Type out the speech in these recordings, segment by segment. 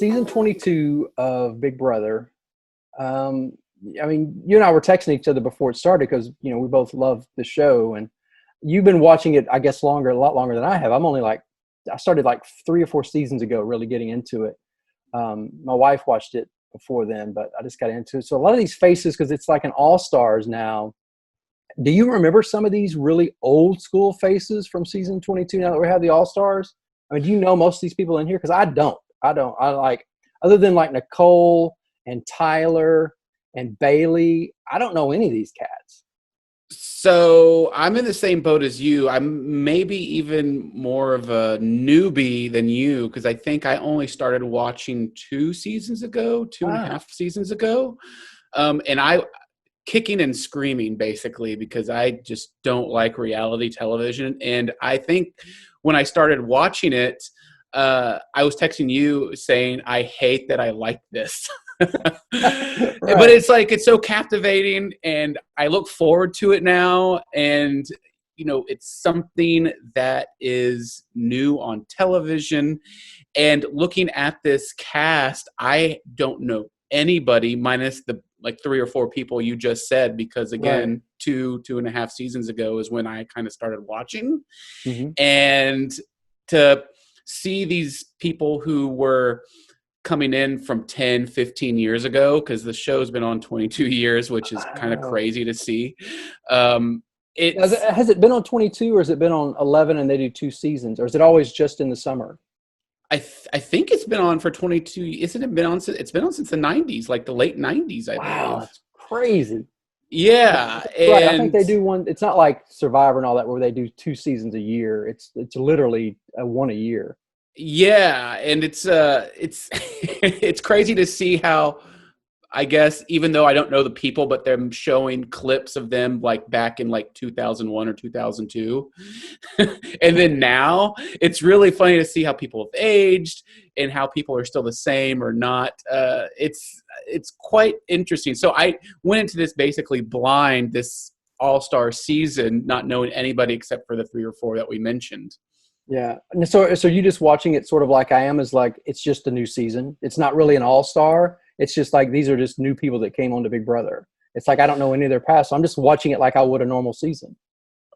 season 22 of Big Brother. Um, I mean, you and I were texting each other before it started because we both love the show, and you've been watching it, I guess, a lot longer than I have. I started like 3 or 4 seasons ago, really getting into it. My wife watched it before then, but I just got into it. So a lot of these faces, because it's like an all stars now. Do you remember some of these really old school faces from season 22 now that we have the all stars? I mean, do you know most of these people in here? Because I don't. I like, other than like Nicole and Tyler and Bailey, I don't know any of these cats. So I'm in the same boat as you. I'm maybe even more of a newbie than you because I think I only started watching 2 seasons ago, two and a half seasons ago. And I kicking and screaming basically because I just don't like reality television. And I think when I started watching it, I was texting you saying, I hate that I like this. Right. But it's so captivating and I look forward to it now. And, it's something that is new on television. And looking at this cast, I don't know anybody minus the like 3 or 4 people you just said, because again, Right. two and a half seasons ago is when I kind of started watching. Mm-hmm. And to see these people who were coming in from 10, 15 years ago, because the show's been on 22 years, which is kind of crazy to see. Has it been on 22 or has it been on 11 and they do 2 seasons, or is it always just in the summer? I think it's been on for 22. Isn't it been on? It's been on since the 90s, like the late 90s, I Wow, believe. that's crazy. Yeah. Right. I think they do one. It's not like Survivor and all that where they do 2 seasons a year. It's literally one a year. Yeah, and it's it's crazy to see how, I guess, even though I don't know the people, but them showing clips of them like back in like 2001 or 2002. And then now it's really funny to see how people have aged and how people are still the same or not. It's quite interesting. So I went into this basically blind, this all-star season, not knowing anybody except for the 3 or 4 that we mentioned. Yeah. And so you just watching it sort of like I am, is like, it's just a new season. It's not really an all-star. It's just like, these are just new people that came on to Big Brother. It's like, I don't know any of their past. So I'm just watching it like I would a normal season.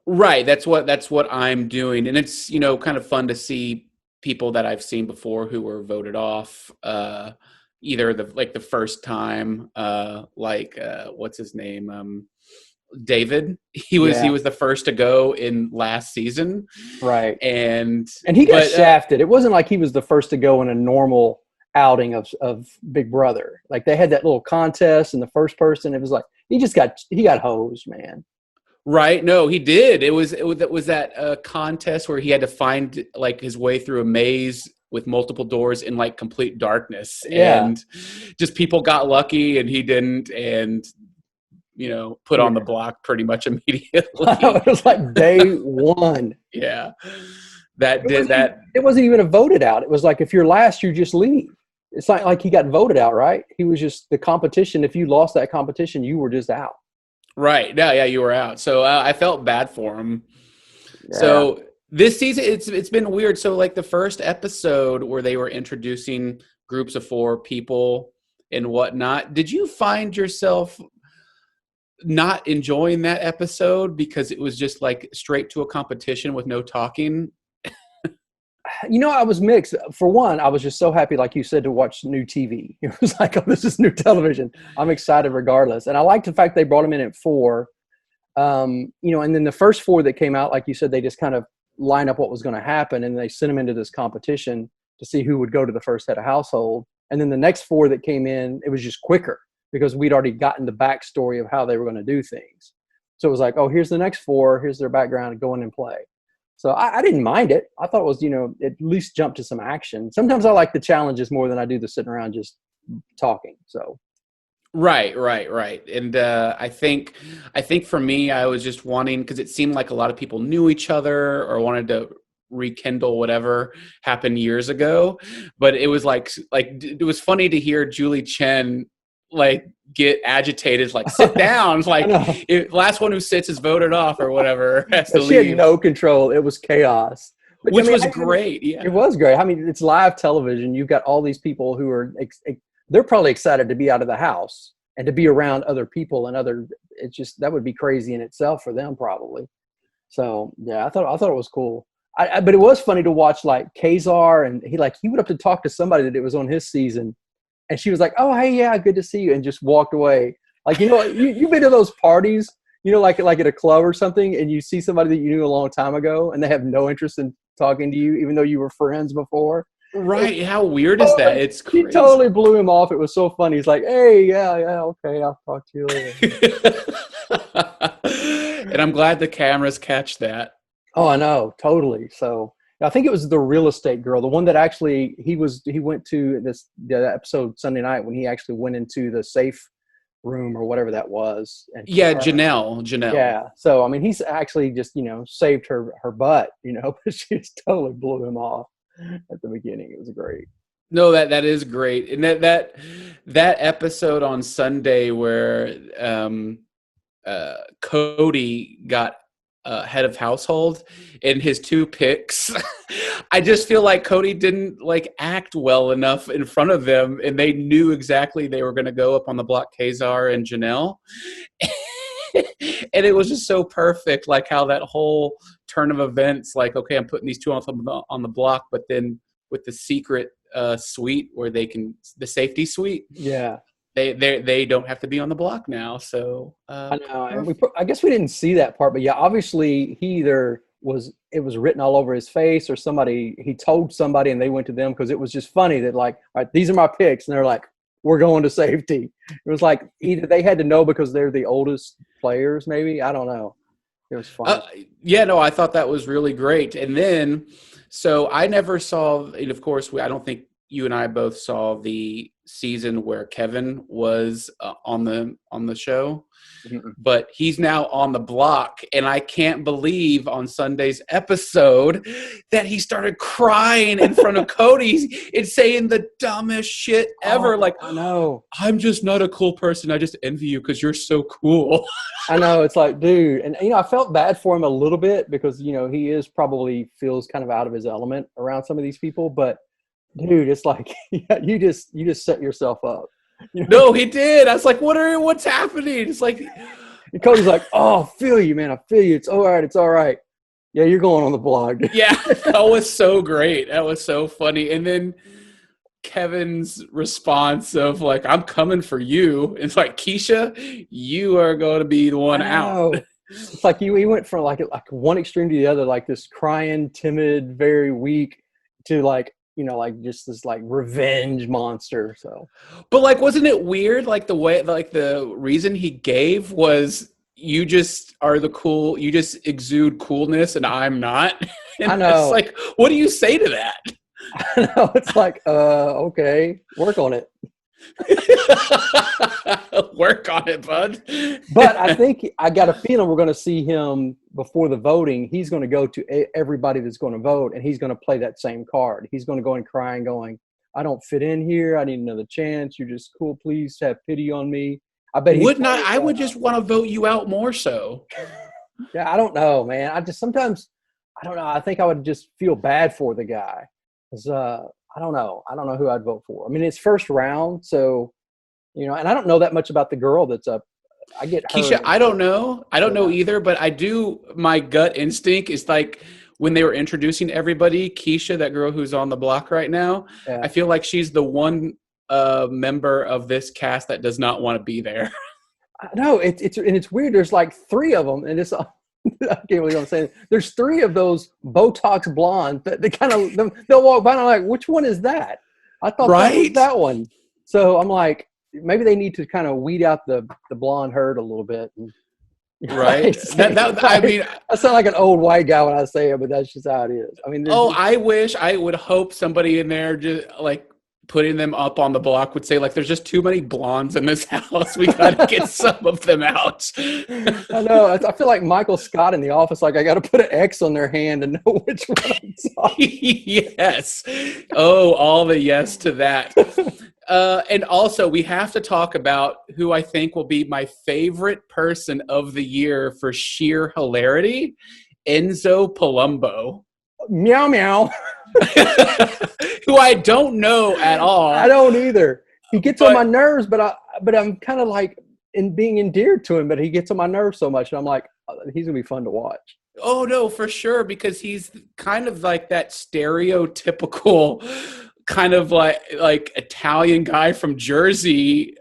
Right. That's what I'm doing. And it's, kind of fun to see people that I've seen before who were voted off, either the first time, what's his name? David. He was the first to go in last season. Right. And he got shafted. It wasn't like he was the first to go in a normal outing of Big Brother. Like, they had that little contest and the first person, it was like he got hosed, man. Right. No, he did. It was that contest where he had to find like his way through a maze with multiple doors in like complete darkness. Yeah. And just people got lucky and he didn't, and put on the block pretty much immediately. It was like day one. Yeah. It wasn't even a voted out. It was like, if you're last, you just leave. It's not like he got voted out, right? He was just the competition. If you lost that competition, you were just out. Right. Yeah, you were out. So I felt bad for him. Yeah. So this season, it's been weird. So like the first episode where they were introducing groups of 4 people and whatnot, did you find yourself not enjoying that episode because it was just like straight to a competition with no talking? I was mixed. For one, I was just so happy, like you said, to watch new TV. It was like, oh, this is new television. I'm excited regardless. And I liked the fact they brought him in at 4. And then the first 4 that came out, like you said, they just kind of lined up what was going to happen. And they sent him into this competition to see who would go to the first head of household. And then the next 4 that came in, it was just quicker because we'd already gotten the backstory of how they were going to do things. So it was like, oh, here's the next 4. Here's their background. Go in and play. So I didn't mind it. I thought it was, at least jump to some action. Sometimes I like the challenges more than I do the sitting around just talking. So. Right. And I think for me, I was just wanting, because it seemed like a lot of people knew each other or wanted to rekindle whatever happened years ago. But it was like it was funny to hear Julie Chen like get agitated, like sit down, like last one who sits is voted off or whatever has to she leave. had no control. It was chaos. But, which I mean, was great. it Yeah. was great. I mean, it's live television. You've got all these people who are they're probably excited to be out of the house and to be around other people and other. It's just that would be crazy in itself for them probably. So yeah, I thought it was cool. But it was funny to watch like Kazar and he went up to talk to somebody that it was on his season, and she was like, "Oh hey yeah, good to see you," and just walked away. Like you've been to those parties, like at a club or something, and you see somebody that you knew a long time ago, and they have no interest in talking to you, even though you were friends before. Right. How weird is that? It's He crazy. totally blew him off. It was so funny. He's like, "Hey, yeah, okay, I'll talk to you later." And I'm glad the cameras catch that. Oh, I know, totally. So I think it was the real estate girl, the one that actually he went to the episode Sunday night when he actually went into the safe room or whatever that was. And Yeah, Janelle. yeah. So I mean, he's actually just saved her butt, but she just totally blew him off at the beginning. It was great. No, that is great. And that episode on Sunday where Cody got head of household in his 2 picks. I just feel like Cody didn't act well enough in front of them, and they knew exactly they were going to go up on the block, Kazar and Janelle. And it was just so perfect, like how that whole turn of events, like, okay, I'm putting these 2 on the block, but then with the secret suite where the safety suite. Yeah. They don't have to be on the block now. So I know. And I guess we didn't see that part, but yeah, obviously it was written all over his face, or he told somebody and they went to them, because it was just funny that all right, these are my picks, and they're like, we're going to safety. It was like either they had to know because they're the oldest players, maybe. I don't know. It was fun. Yeah, no, I thought that was really great. And then, so I never saw, and of course, I don't think you and I both saw the season where Kevin was on the show, but he's now on the block, and I can't believe on Sunday's episode that he started crying in front of Cody and saying the dumbest shit ever. I know. I'm just not a cool person. I just envy you because you're so cool. I know. It's like, dude, and I felt bad for him a little bit because he probably feels kind of out of his element around some of these people, but. Dude, it's like you just set yourself up. No, he did. I was like, what's happening? It's like, and Cody's like, "Oh, I feel you, man. I feel you. It's all right. It's all right. Yeah, you're going on the blog." Yeah, that was so great. That was so funny. And then Kevin's response of I'm coming for you. It's like, Keisha, you are going to be the one out. It's like he went from like one extreme to the other, like this crying, timid, very weak, to just this revenge monster. So, but wasn't it weird? The way, the reason he gave was, you just are the cool, you just exude coolness and I'm not. And I know. It's what do you say to that? I know. It's okay, work on it. Work on it, bud. But I think I got a feeling we're going to see him before the voting. He's going to go to everybody that's going to vote, and he's going to play that same card. He's going to go in crying, going, "I don't fit in here. I need another chance. You're just cool. Please have pity on me." I bet I would just want to vote you out more so. Yeah, I don't know, man. I just sometimes, I don't know. I think I would just feel bad for the guy. Because I don't know. I don't know who I'd vote for. I mean, it's first round, so and I don't know that much about the girl that's up. I get Keisha. I don't know. I don't know either, but I do. My gut instinct is when they were introducing everybody, Keisha, that girl who's on the block right now. Yeah. I feel like she's the one member of this cast that does not want to be there. No, it's weird. There's 3 of them, and it's. I can't believe I'm saying it. There's 3 of those Botox blondes that they kind of they'll walk by and I'm like, which one is that? I thought that was that one. So I'm like, maybe they need to kind of weed out the blonde herd a little bit. And, right. I mean, I sound like an old white guy when I say it, but that's just how it is. I mean, I would hope somebody in there just putting them up on the block would say there's just too many blondes in this house. We got to get some of them out. I know. I feel like Michael Scott in The Office. I got to put an X on their hand and know which one I'm talking. Yes. Oh, all the yes to that. And also, we have to talk about who I think will be my favorite person of the year for sheer hilarity, Enzo Palumbo. Meow meow. who I don't know at all. I don't either. He gets on my But nerves, but I'm kind of like in being endeared to him, but he gets on my nerves so much, and I'm like, he's gonna be fun to watch. oh no, for sure, because he's kind of like that stereotypical kind of like Italian guy from Jersey.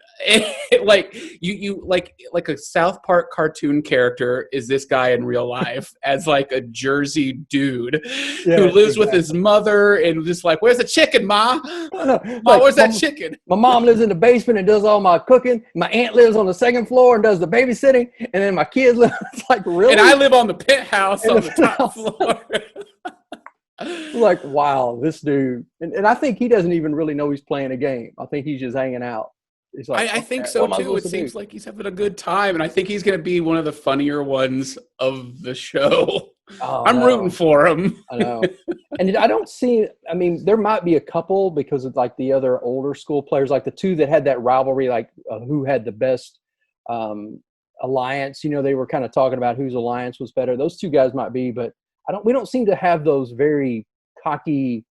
Like you like a South Park cartoon character is this guy in real life as like a Jersey dude who Yeah, lives with his exactly. mother and just like, where's the chicken, ma? Ma, Like where's that chicken? my mom lives in the basement and does all my cooking. My aunt lives on the second floor and does the babysitting, and then my kids live. It's like And I really live on the penthouse in on the the top house. floor. Like wow, this dude, and I think he doesn't even really know he's playing a game. I think he's just hanging out. He's like, I think okay, so what am I too. It supposed to do? seems like he's having a good time, and I think he's going to be one of the funnier ones of the show. Oh I'm rooting no, for him. I know. And I don't see, I mean, there might be a couple because of like the other older school players, like the two that had that rivalry, like who had the best um, alliance. You know, they were kind of talking about whose alliance was better. Those two guys might be, but we don't seem to have those very cocky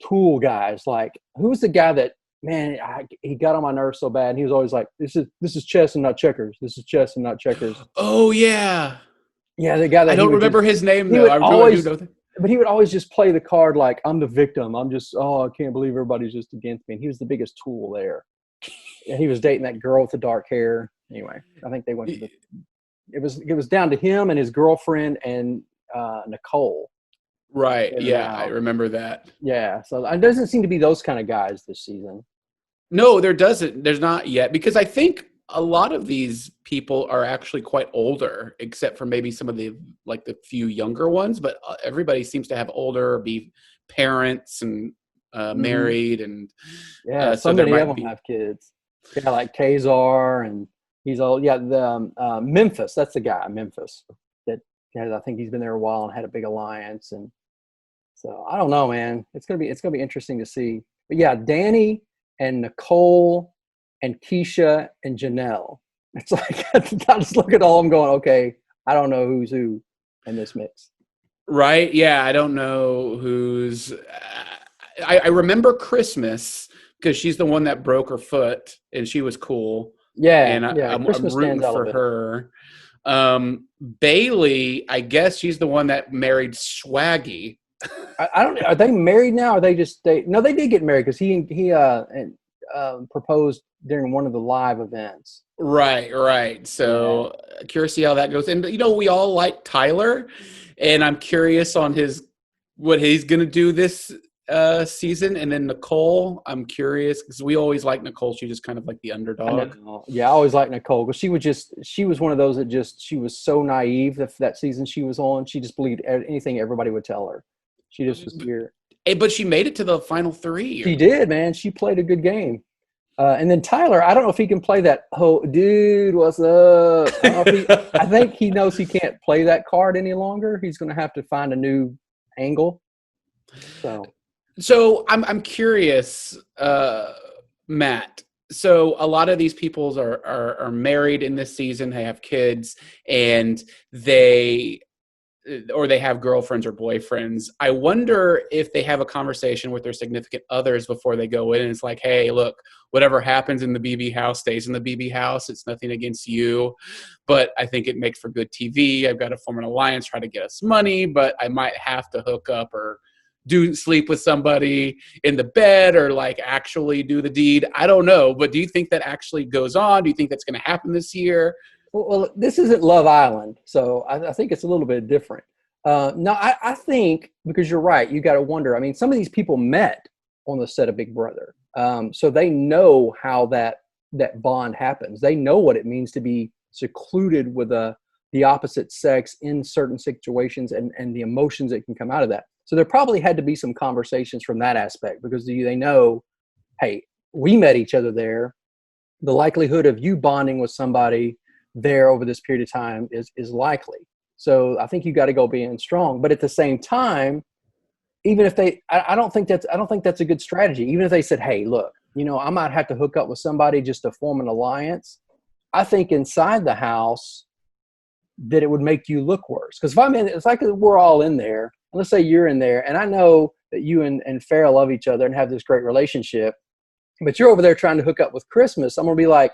tool guys. Like, who's the guy that, man, he got on my nerves so bad. And he was always like, this is chess and not checkers. This is chess and not checkers. Oh yeah, Yeah, the guy I that don't remember his name he though. would I do always know that. but he would always just play the card like I'm the victim. I'm just I can't believe everybody's just against me. And he was the biggest tool there. And he was dating that girl with the dark hair. Anyway, I think they went to the. It was down to him and his girlfriend and Nicole. Right? They were Yeah, I now. remember that. Yeah, so it doesn't seem to be those kind of guys this season. No, there doesn't. There's not yet because I think a lot of these people are actually quite older, except for maybe some of the like the few younger ones. But everybody seems to have older, be parents and Hmm. married, and Yeah, so so there many of might them be. have kids. Yeah, like Kazar and he's all the Memphis. That's the guy, Memphis. That I think he's been there a while and had a big alliance. And so I don't know, man. It's gonna be interesting to see. But yeah, Danny and Nicole and Keisha and Janelle. It's like I just look at all of them going, okay, I don't know who's who in this mix. Right? Yeah, I don't know who's. I remember Christmas because she's the one that broke her foot, and she was cool, Yeah, and yeah. I'm Christmas rooting stands out a for bit. her. Bailey, I guess she's the one that married Swaggy. I don't. Are they married now? Or are they just they? No, they did get married because proposed during one of the live events. Right, right. Yeah, So curious to see how that goes. And we all like Tyler, and I'm curious on his what he's gonna do this season. And then Nicole, I'm curious because we always like Nicole. She's just kind of like the I underdog. know. Yeah, I always liked Nicole because she was one of those that just she was so naive that season she was on. She just believed anything everybody would tell her. She just was here. But she made it to the final three. She did, man. She played a good game. And then Tyler, I don't know if he can play that. Oh, dude, what's up? I don't know if he. I think he knows he can't play that card any longer. He's going to have to find a new angle. So So I'm curious, Matt. So a lot of these peoples are married in this season. They have kids, and they have girlfriends or boyfriends. I wonder if they have a conversation with their significant others before they go in. And it's like, hey, look, whatever happens in the BB house stays in the BB house. It's nothing against you, but I think it makes for good TV. I've got to form an alliance, try to get us money, but I might have to hook up or do sleep with somebody in the bed or like actually do the deed. I don't know, but do you think that actually goes on? Do you think that's going to happen this year? well, this isn't Love Island, so I think it's a little bit different. No, I think because you're right, you got to wonder. I mean, some of these people met on the set of Big Brother, so they know how that bond happens. They know what it means to be secluded with the opposite sex in certain situations and the emotions that can come out of that. So there probably had to be some conversations from that aspect because they know, hey, we met each other there. The likelihood of you bonding with somebody there over this period of time is likely. So I think you got to go being strong. But at the same time, even if I don't think that's a good strategy. Even if they said, hey, look, I might have to hook up with somebody just to form an alliance. I think inside the house that it would make you look worse. Because if I'm in, it's like we're all in there. let's say you're in there, and I know that you and Farrah love each other and have this great relationship, but you're over there trying to hook up with Christmas. I'm gonna be like,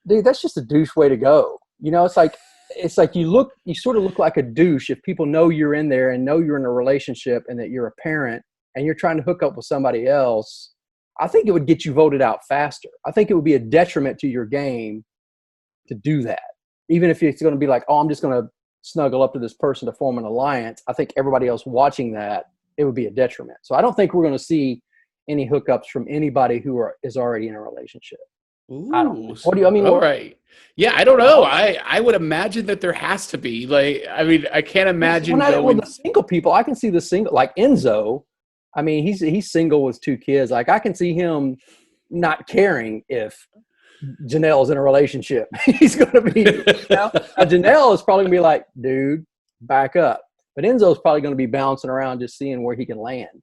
dude, that's just a douche way to go. You know, it's like you sort of look like a douche if people know you're in there and know you're in a relationship and that you're a parent and you're trying to hook up with somebody else. I think it would get you voted out faster. I think it would be a detriment to your game to do that. Even if it's going to be like, oh, I'm just going to snuggle up to this person to form an alliance. I think everybody else watching that, it would be a detriment. So I don't think we're going to see any hookups from anybody who is already in a relationship. Ooh, What do you? I mean, all right. Yeah, I don't know. I would imagine that there has to be. Like, I mean, I can't imagine going. The single people, I can see the single, like Enzo. I mean, he's single with 2 kids. Like, I can see him not caring if Janelle's in a relationship. He's going to be, Janelle is probably going to be like, dude, back up. But Enzo's probably going to be bouncing around just seeing where he can land.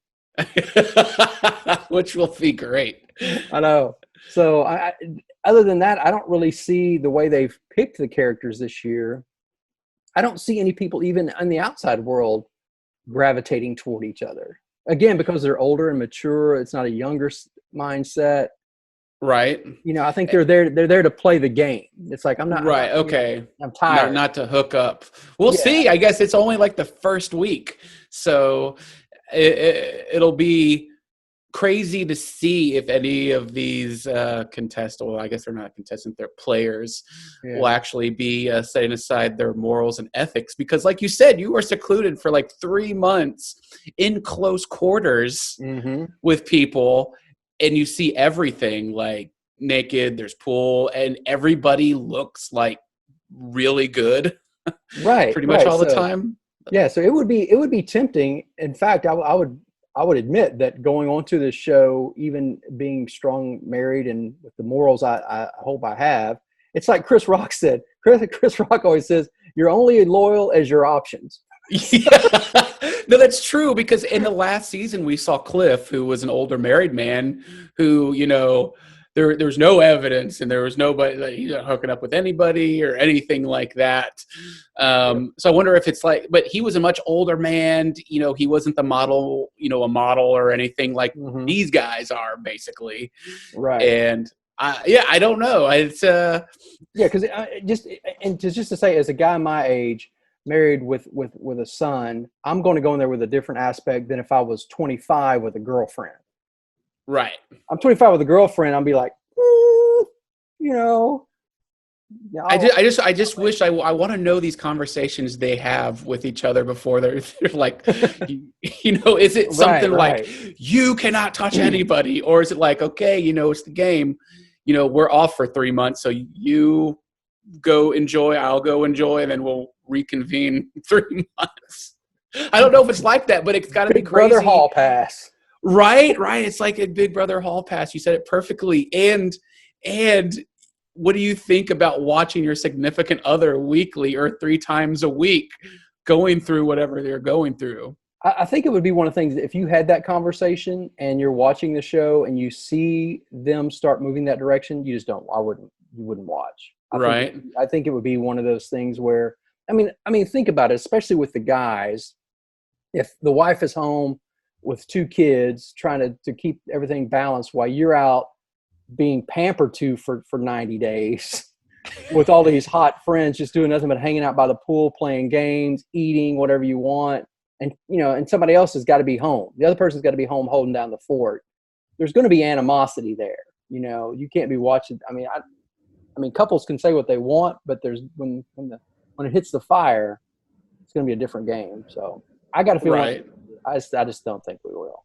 Which will be great. I know. So other than that, I don't really see the way they've picked the characters this year. I don't see any people even in the outside world gravitating toward each other. Again, because they're older and mature, it's not a younger mindset. Right. You know, I think they're there to play the game. It's like, I'm not. Right. Okay. I'm tired. Not to hook up. We'll see. I guess it's only like the first week. So it'll be crazy to see if any of these contestants, well, I guess they're not contestants, they're players, will actually be setting aside their morals and ethics. Because like you said, you were secluded for like 3 months in close quarters with people, and you see everything like naked, there's pool, and everybody looks like really good. Right. Pretty much all the time. Yeah. So it would be tempting. In fact, I would admit that going on to this show, even being strong married and with the morals I hope I have, it's like Chris Rock said. Chris Rock always says, you're only loyal as your options. Yeah. No, that's true, because in the last season we saw Cliff, who was an older married man who, you know, there was no evidence and there was nobody that he's not hooking up with anybody or anything like that. So I wonder if it's like, but he was a much older man, you know, he wasn't the model, you know, a model or anything like these guys are basically. Right. And I don't know. It's because just to say, as a guy my age, married with a son, I'm going to go in there with a different aspect than if I was 25 with a girlfriend. Right. I'm 25 with a girlfriend. I'll be like, you know. I just wish I want to know these conversations they have with each other before they're like, you know, is it something like you cannot touch anybody, or is it like, okay, you know, it's the game, you know, we're off for 3 months, so you go enjoy, I'll go enjoy, and then we'll reconvene 3 months. I don't know if it's like that, but it's got to be crazy. Brother Hall Pass. Right. It's like a Big Brother Hall Pass. You said it perfectly. And what do you think about watching your significant other weekly or 3 times a week going through whatever they're going through? I think it would be one of the things, if you had that conversation and you're watching the show and you see them start moving that direction, you wouldn't watch. I think it would be one of those things where, I mean, think about it, especially with the guys. If the wife is home with 2 kids trying to keep everything balanced while you're out being pampered to for 90 days with all these hot friends just doing nothing but hanging out by the pool, playing games, eating whatever you want. And, you know, and somebody else has got to be home. The other person's got to be home holding down the fort. There's going to be animosity there. You know, you can't be watching. I mean, couples can say what they want, but there's when it hits the fire, it's going to be a different game. So I got to feel like I just don't think we will.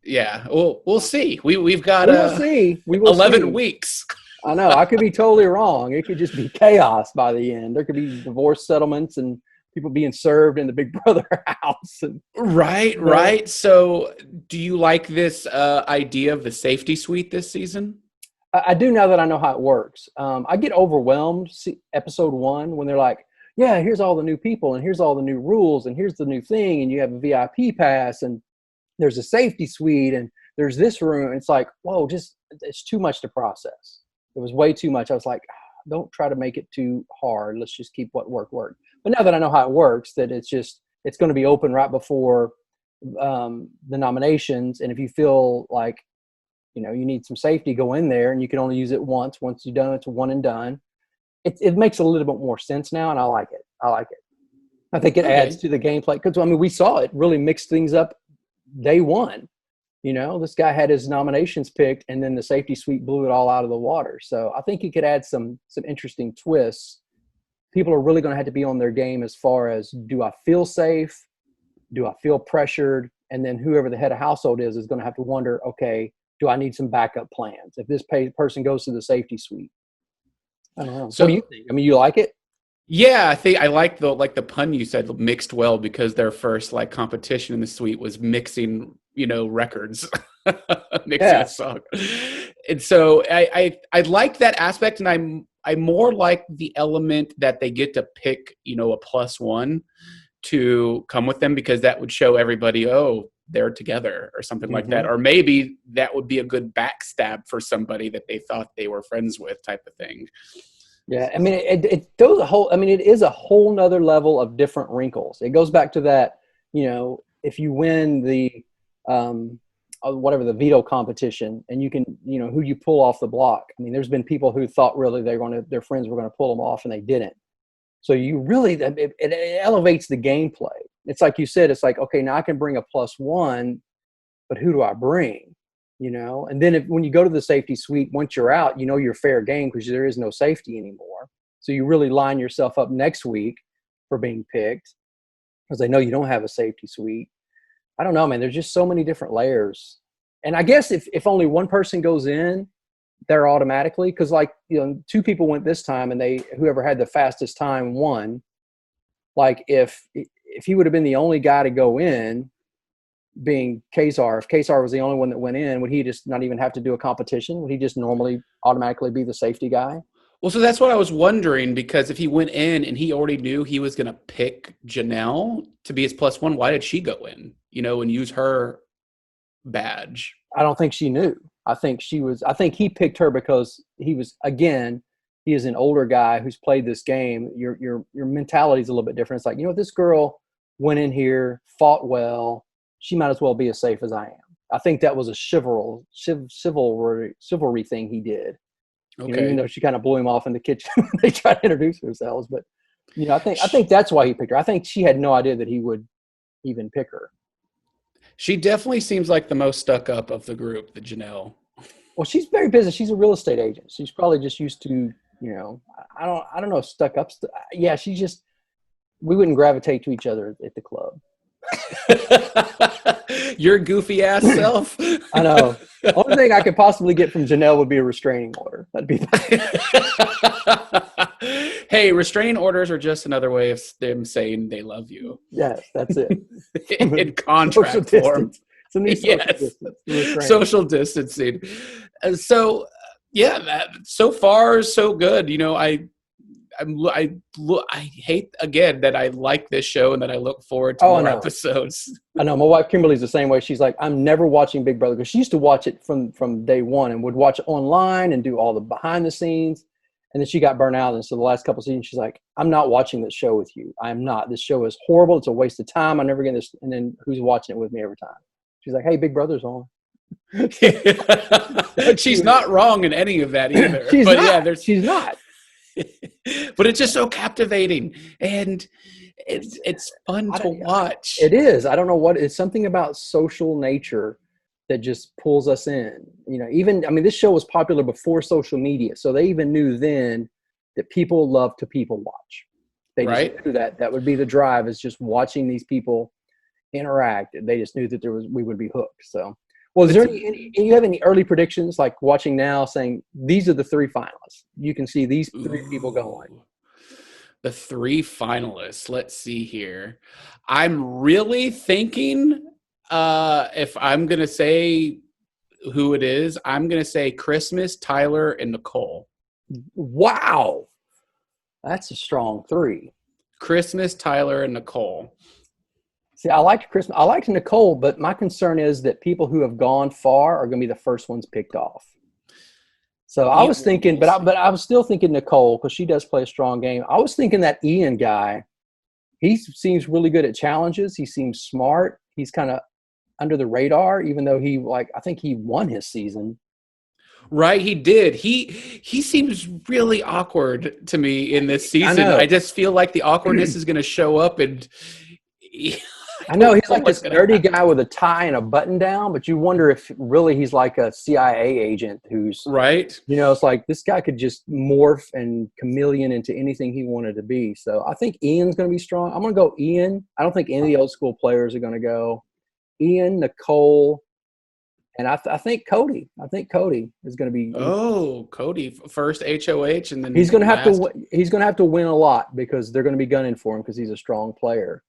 Yeah, we'll see. We've got we'll see. 11 weeks. I know. I could be totally wrong. It could just be chaos by the end. There could be divorce settlements and people being served in the Big Brother house. Right. So do you like this idea of the safety suite this season? I do, now that I know how it works. I get overwhelmed episode 1 when they're like, yeah, here's all the new people and here's all the new rules and here's the new thing and you have a VIP pass and there's a safety suite and there's this room. It's like, whoa, it's too much to process. It was way too much. I was like, don't try to make it too hard. Let's just keep what worked. But now that I know how it works, that it's just, it's going to be open right before the nominations. And if you feel like, you know, you need some safety, go in there, and you can only use it once. Once you're done, it's a one and done. It makes a little bit more sense now, and I like it. I think it adds to the gameplay because, I mean, we saw it really mix things up day one. You know, this guy had his nominations picked, and then the safety suite blew it all out of the water. So I think he could add some interesting twists. People are really going to have to be on their game as far as, do I feel safe? Do I feel pressured? And then whoever the head of household is going to have to wonder, okay, do I need some backup plans if this person goes to the safety suite? I don't know. So, what do you think? I mean, you like it? Yeah, I think I like the pun you said, mixed well, because their first like competition in the suite was mixing, you know, records, mixing a song, and so I like that aspect, and I more like the element that they get to pick, you know, a +1 to come with them, because that would show everybody, oh, they're together or something like that, or maybe that would be a good backstab for somebody that they thought they were friends with, type of thing. Yeah, I mean, it goes a whole. I mean, it is a whole nother level of different wrinkles. It goes back to that, you know, if you win the whatever the veto competition, and you can, you know, who you pull off the block. I mean, there's been people who thought really their friends were going to pull them off, and they didn't. So you really, it elevates the gameplay. It's like you said. It's like, okay, now I can bring a +1, but who do I bring? You know, and then when you go to the safety suite, once you're out, you know you're fair game because there is no safety anymore. So you really line yourself up next week for being picked because they know you don't have a safety suite. I don't know, man. There's just so many different layers. And I guess if only one person goes in, they're automatically, because like, you know, 2 people went this time, and whoever had the fastest time won. Like if he would have been the only guy to go in, being Kazar, if Kazar was the only one that went in, would he just not even have to do a competition? Would he just normally automatically be the safety guy? Well, so that's what I was wondering, because if he went in and he already knew he was going to pick Janelle to be his +1, why did she go in, you know, and use her badge? I don't think she knew. I think he picked her because he is an older guy who's played this game. Your mentality is a little bit different. It's like, you know, this girl went in here, fought well. She might as well be as safe as I am. I think that was a chivalry thing he did. Okay. You know, even though she kind of blew him off in the kitchen when they tried to introduce themselves. But, you know, I think that's why he picked her. I think she had no idea that he would even pick her. She definitely seems like the most stuck up of the group, the Janelle. Well, she's very busy. She's a real estate agent. She's probably just used to, you know, I don't know, stuck up. Yeah, we wouldn't gravitate to each other at the club. Your goofy ass self. I know. Only thing I could possibly get from Janelle would be a restraining order. That'd be. Hey, restraining orders are just another way of them saying they love you. Yes, that's it. In contract form. Yes. Social distancing. So, yeah, so far so good. You know, I hate again that I like this show and that I look forward to more episodes. I know my wife Kimberly's the same way. She's like, I'm never watching Big Brother, because she used to watch it from day one and would watch it online and do all the behind the scenes. And then she got burnt out. And so the last couple of seasons, she's like, I'm not watching this show with you. I am not. This show is horrible. It's a waste of time. I never get this. And then who's watching it with me every time? She's like, hey, Big Brother's on. She's not wrong in any of that either. She's not. But it's just so captivating, and it's fun to watch. It is. I don't know what. It's something about social nature that just pulls us in. You know, this show was popular before social media, so they even knew then that people love to people watch. They just knew that would be the drive, is just watching these people interact. They just knew that we would be hooked. So. Well, is there you have any early predictions, like watching now, saying these are the 3 finalists? You can see these 3 people going. The 3 finalists. Let's see here. I'm really thinking, if I'm going to say who it is, I'm going to say Christmas, Tyler, and Nicole. Wow. That's a strong 3. Christmas, Tyler, and Nicole. See, I liked Nicole, but my concern is that people who have gone far are going to be the first ones picked off. So I was thinking, but I was still thinking Nicole, because she does play a strong game. I was thinking that Ian guy he seems really good at challenges. He seems smart. He's kind of under the radar, even though I think he won his season. Right, he did. He seems really awkward to me in this I season. know. I just feel like the awkwardness is going to show up, and I know he's don't like what's this going to nerdy happen. guy with a tie and a button down, but you wonder if really he's like a CIA agent who's, Right? it's like this guy could just morph and chameleon into anything he wanted to be. So I think Ian's going to be strong. I'm going to go Ian. I don't think any of the old school players are going to go. Ian, Nicole, and I think Cody. I think Cody is going to be. Oh, Cody, first HOH, and He's then going to have last. to. He's going to have to win a lot because they're going to be gunning for him because he's a strong player.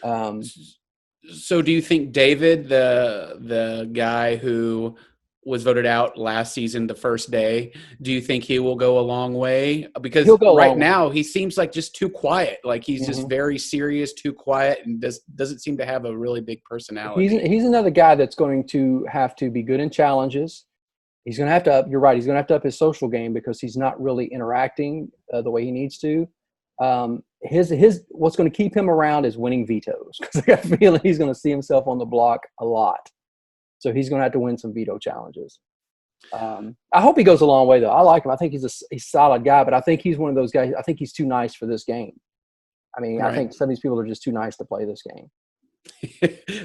So, do you think David, the guy who was voted out last season, the first day, do you think he will go a long way? Because He'll go a right long way. now he seems like just too quiet. Like he's just Mhm. very serious, too quiet, and doesn't seem to have a really big personality. He's another guy that's going to have to be good in challenges. He's going to have to up. You're right. He's going to have to up his social game because he's not really interacting the way he needs to. His what's going to keep him around is winning vetoes because I got a feeling he's going to see himself on the block a lot. So he's going to have to win some veto challenges. I hope he goes a long way though. I like him. I think he's a solid guy, but I think he's one of those guys. I think he's too nice for this game. I mean, I think some of these people are just too nice to play this game.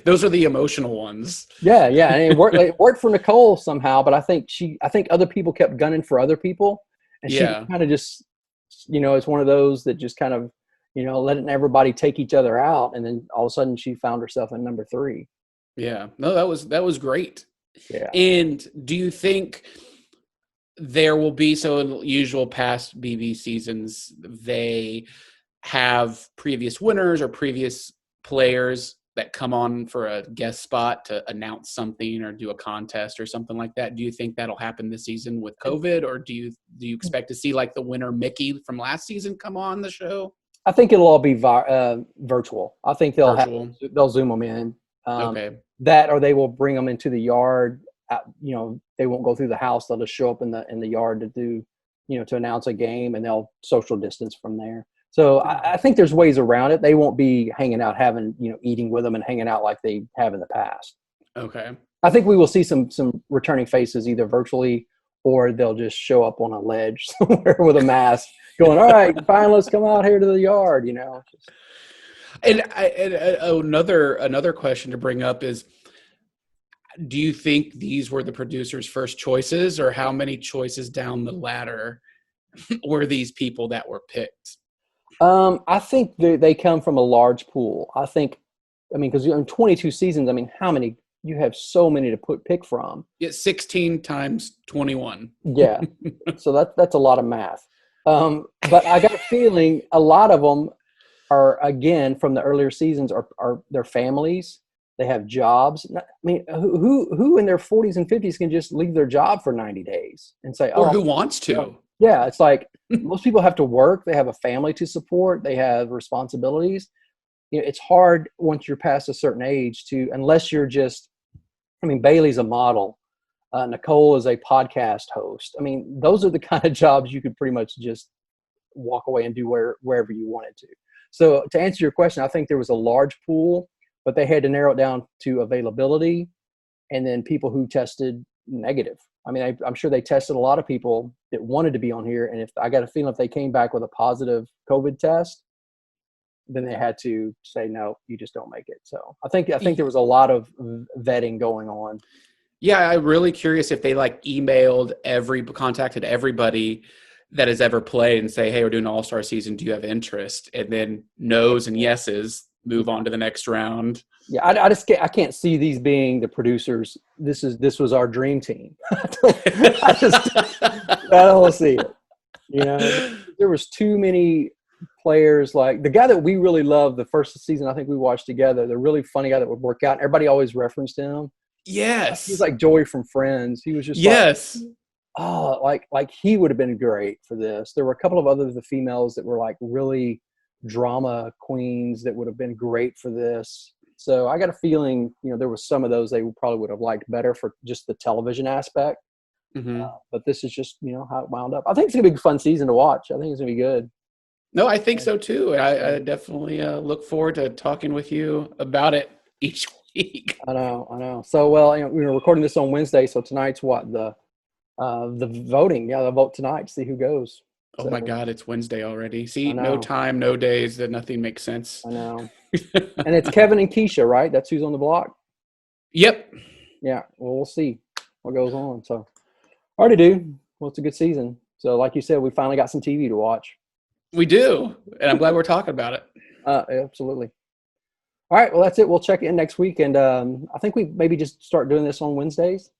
Those are the emotional ones. Yeah, and it worked for Nicole somehow, but I think other people kept gunning for other people, and she kind of just, it's one of those that just kind of, letting everybody take each other out, and then all of a sudden she found herself in number 3. Yeah, no, that was great. Yeah. And do you think there will be, so in usual past BB seasons, they have previous winners or previous players that come on for a guest spot to announce something or do a contest or something like that? Do you think that'll happen this season with COVID, or do you expect to see like the winner Mickey from last season come on the show? I think it'll all be virtual. I think they'll Zoom them in. Okay. That, or they will bring them into the yard. They won't go through the house. They'll just show up in the yard to do, to announce a game, and they'll social distance from there. So I think there's ways around it. They won't be hanging out, having, eating with them and hanging out like they have in the past. Okay. I think we will see some returning faces either virtually or they'll just show up on a ledge somewhere with a mask going, all right, finalists, come out here to the yard, And another question to bring up is, do you think these were the producers' first choices, or how many choices down the ladder were these people that were picked? I think they come from a large pool. Because in 22 seasons, how many? You have so many to pick from. Yeah, 16 times 21. Yeah, so that's a lot of math. But I got a feeling a lot of them are, again, from the earlier seasons, are their families. They have jobs. Who in their 40s and 50s can just leave their job for 90 days and say, or who wants to? Yeah, it's like most people have to work. They have a family to support. They have responsibilities. It's hard once you're past a certain age unless you're just, Bailey's a model. Nicole is a podcast host. Those are the kind of jobs you could pretty much just walk away and do wherever you wanted to. So to answer your question, I think there was a large pool, but they had to narrow it down to availability and then people who tested negative. I'm sure they tested a lot of people that wanted to be on here. And I got a feeling if they came back with a positive COVID test, then they had to say, no, you just don't make it. So I think there was a lot of vetting going on. Yeah, I'm really curious if they contacted everybody that has ever played and say, hey, we're doing an all-star season. Do you have interest? And then no's and yeses move on to the next round. Yeah, I can't see these being the producers. This was our dream team. I don't see it. There was too many players, like the guy that we really loved the first season I think we watched together, the really funny guy that would work out. Everybody always referenced him. Yes. He was like Joey from Friends. He was just like he would have been great for this. There were a couple of the females that were like really drama queens that would have been great for this. So I got a feeling, there was some of those they probably would have liked better for just the television aspect. Mm-hmm. But this is just, how it wound up. I think it's going to be a fun season to watch. I think it's going to be good. No, I think so too. I definitely look forward to talking with you about it each week. I know, I know. So, well, we were recording this on Wednesday, so tonight's what the voting. Yeah, the vote tonight. See who goes. Oh So my God, it's Wednesday already. I See, no know, time, no days, that nothing makes sense. I know. And it's Kevin and Keisha, right? That's who's on the block. Yep. Yeah. Well, we'll see what goes on. So, already do. Well, it's a good season. So, like you said, we finally got some TV to watch. We do. And I'm glad we're talking about it. Absolutely. All right. Well, that's it. We'll check in next week, and I think we maybe just start doing this on Wednesdays.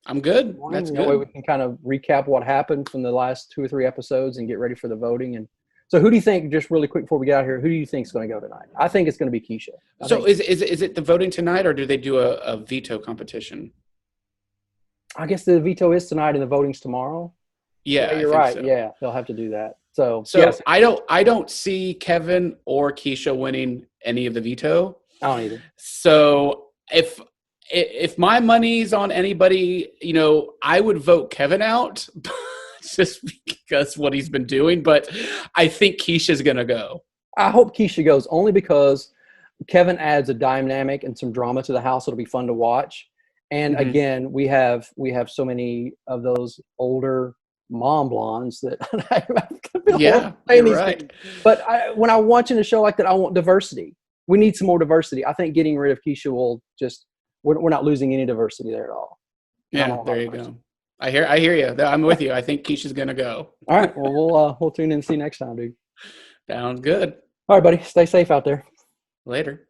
I'm good. Morning. That's That way we good. can kind of recap what happened from the last 2 or 3 episodes and get ready for the voting. And so, who do you think? Just really quick before we get out here, who do you think is going to go tonight? I think it's going to be Keisha. So is it the voting tonight, or do they do a veto competition? I guess the veto is tonight and the voting's tomorrow. Yeah, Yeah, I you're think right. so. Yeah, they'll have to do that. So So yes, I don't see Kevin or Keisha winning any of the veto. I don't either. So if my money's on anybody, I would vote Kevin out just because what he's been doing. But I think Keisha's gonna go. I hope Keisha goes only because Kevin adds a dynamic and some drama to the house. It'll be fun to watch. And Mhm. again, we have so many of those older mom blondes that I feel Yeah, horrible saying you're these right. things. But when I'm watching a show like that, I want diversity. We need some more diversity. I think getting rid of Keisha will just we're not losing any diversity there at all. And I'm Yeah, all about there you diversity. go. I hear you. I'm with you. I think Keisha's gonna go. All right. Well, we'll tune in and see you next time, dude. Sounds good. All right, buddy. Stay safe out there. Later.